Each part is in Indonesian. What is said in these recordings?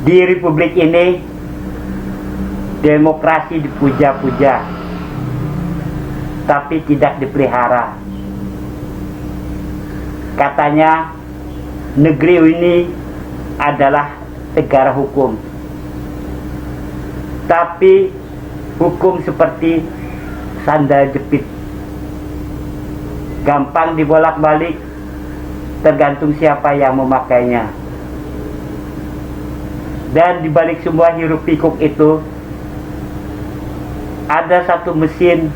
Di Republik ini demokrasi dipuja-puja, tapi tidak dipelihara. Katanya negeri ini adalah negara hukum, tapi hukum seperti sandal jepit, gampang dibolak-balik, tergantung siapa yang memakainya. Dan di balik semua hiruk pikuk itu ada satu mesin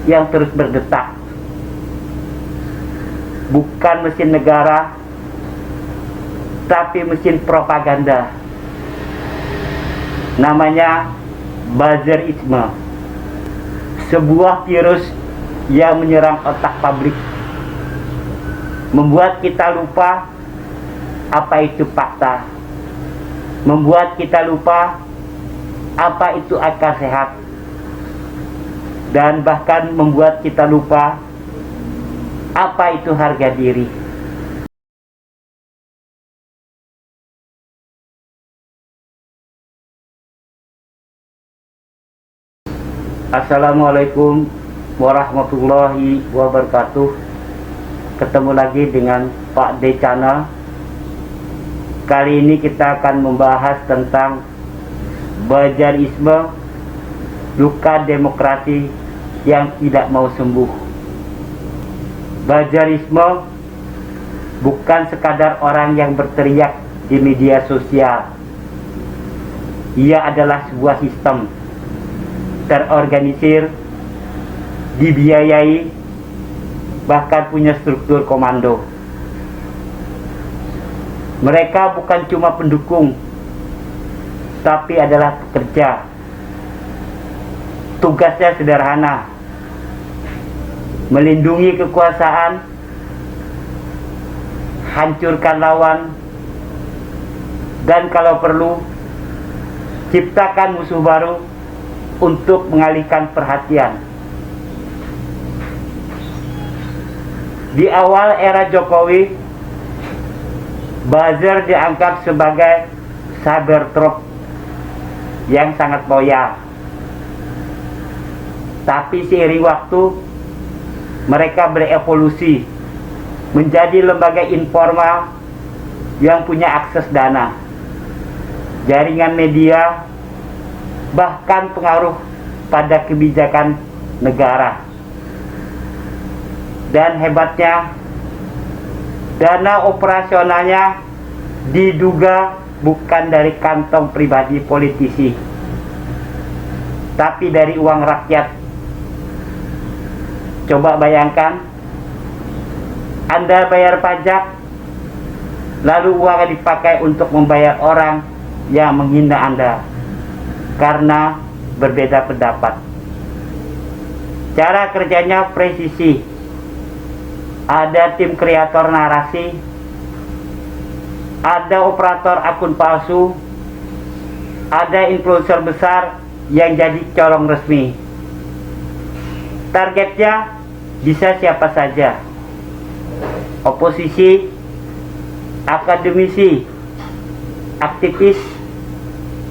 yang terus berdetak. Bukan mesin negara, tapi mesin propaganda. Namanya buzzerisme. Sebuah virus yang menyerang otak publik, membuat kita lupa apa itu fakta, membuat kita lupa apa itu akal sehat, dan bahkan membuat kita lupa apa itu harga diri. Assalamualaikum warahmatullahi wabarakatuh. Ketemu lagi dengan Pak D Channel. Kali ini kita akan membahas tentang buzzerisme, luka demokrasi yang tidak mau sembuh. Buzzerisme bukan sekadar orang yang berteriak di media sosial. Ia adalah sebuah sistem terorganisir, dibiayai, bahkan punya struktur komando. Mereka bukan cuma pendukung, tapi adalah pekerja. Tugasnya sederhana: melindungi kekuasaan, hancurkan lawan, dan kalau perlu ciptakan musuh baru untuk mengalihkan perhatian. Di awal era Jokowi, buzzer dianggap sebagai cybertrop yang sangat loyal. Tapi seiring waktu, mereka berevolusi menjadi lembaga informal yang punya akses dana, jaringan media, bahkan pengaruh pada kebijakan negara. Dan hebatnya, dana operasionalnya diduga bukan dari kantong pribadi politisi, tapi dari uang rakyat. Coba bayangkan, Anda bayar pajak, lalu uangnya dipakai untuk membayar orang yang menghina Anda karena berbeda pendapat. Cara kerjanya presisi. Ada tim kreator narasi, ada operator akun palsu, ada influencer besar yang jadi corong resmi. Targetnya bisa siapa saja: oposisi, akademisi, aktivis,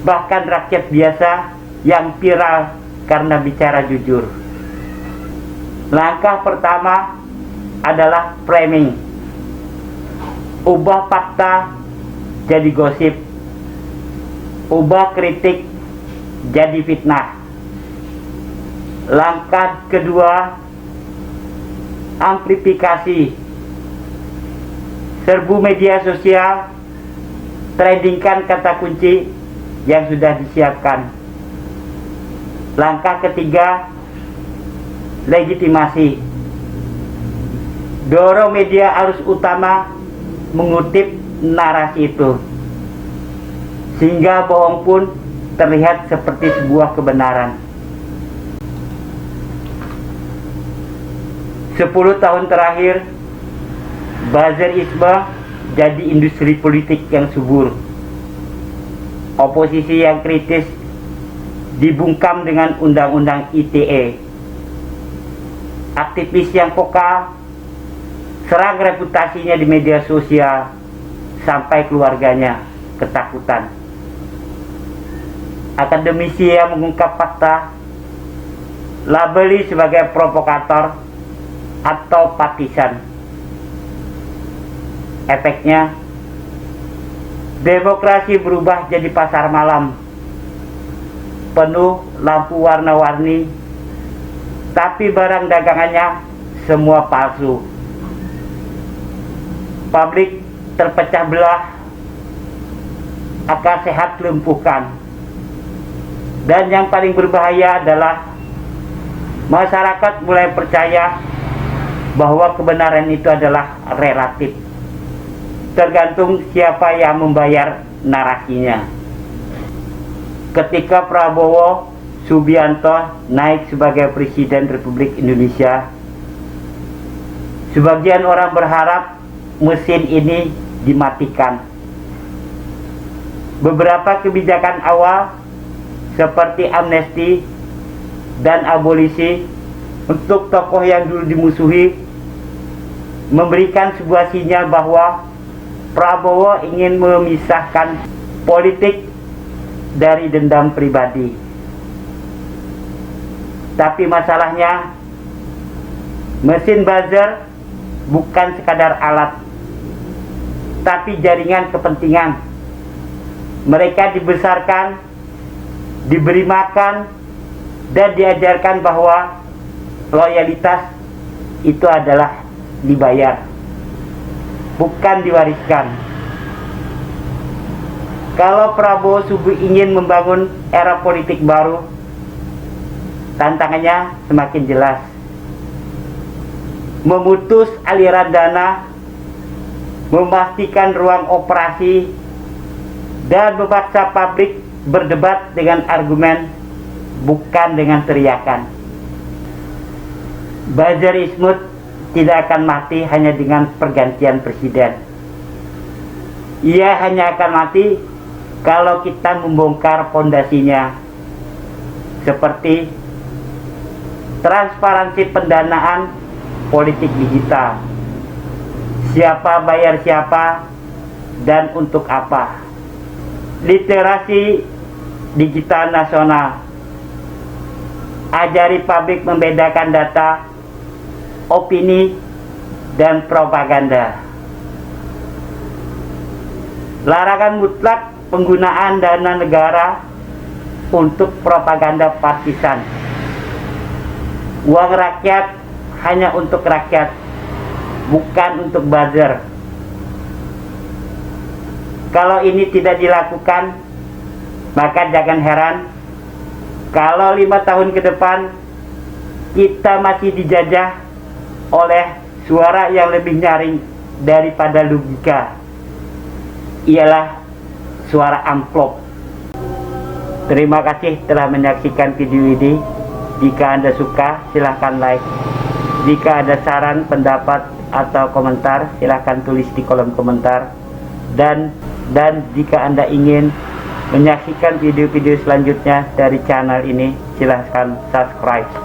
bahkan rakyat biasa yang viral karena bicara jujur. Langkah pertama adalah framing. Ubah fakta jadi gosip, ubah kritik jadi fitnah. Langkah kedua, amplifikasi. Serbu media sosial, trendingkan kata kunci yang sudah disiapkan. Langkah ketiga, legitimasi. Dorong media arus utama mengutip narasi itu, sehingga bohong pun terlihat seperti sebuah kebenaran. 10 tahun terakhir, buzzerisme jadi industri politik yang subur. Oposisi yang kritis dibungkam dengan undang-undang ITE. Aktivis yang vokal serang reputasinya di media sosial sampai keluarganya ketakutan. akademisi yang mengungkap fakta, labeli sebagai provokator atau partisan. Efeknya, demokrasi berubah jadi pasar malam, penuh lampu warna-warni, tapi barang dagangannya semua palsu. Publik terpecah belah, akal sehat lumpuhkan. Dan yang paling berbahaya adalah masyarakat mulai percaya bahwa kebenaran itu adalah relatif, tergantung siapa yang membayar narasinya. Ketika Prabowo Subianto naik sebagai Presiden Republik Indonesia, sebagian orang berharap mesin ini dimatikan. Beberapa kebijakan awal seperti amnesti dan abolisi untuk tokoh yang dulu dimusuhi memberikan sebuah sinyal bahwa Prabowo ingin memisahkan politik dari dendam pribadi. Tapi masalahnya, mesin buzzer bukan sekadar alat, tapi jaringan kepentingan. Mereka dibesarkan, diberi makan, dan diajarkan bahwa loyalitas itu adalah dibayar, bukan diwariskan. Kalau Prabowo Subi ingin membangun era politik baru, tantangannya semakin jelas. Memutus aliran dana, memastikan ruang operasi, dan memaksa publik berdebat dengan argumen, bukan dengan teriakan. Buzzerisme tidak akan mati hanya dengan pergantian presiden. Ia hanya akan mati kalau kita membongkar fondasinya, seperti transparansi pendanaan politik digital, siapa bayar siapa dan untuk apa, literasi digital nasional, ajari publik membedakan data, opini, dan propaganda. Larangan mutlak penggunaan dana negara untuk propaganda partisan. Uang rakyat hanya untuk rakyat, bukan untuk buzzer. Kalau ini tidak dilakukan, maka jangan heran kalau 5 tahun ke depan kita masih dijajah oleh suara yang lebih nyaring daripada logika, ialah suara amplop. Terima kasih telah menyaksikan video ini. Jika Anda suka, silahkan like. Jika ada saran, pendapat, atau komentar, silahkan tulis di kolom komentar. Dan jika Anda ingin menyaksikan video-video selanjutnya dari channel ini, silahkan subscribe.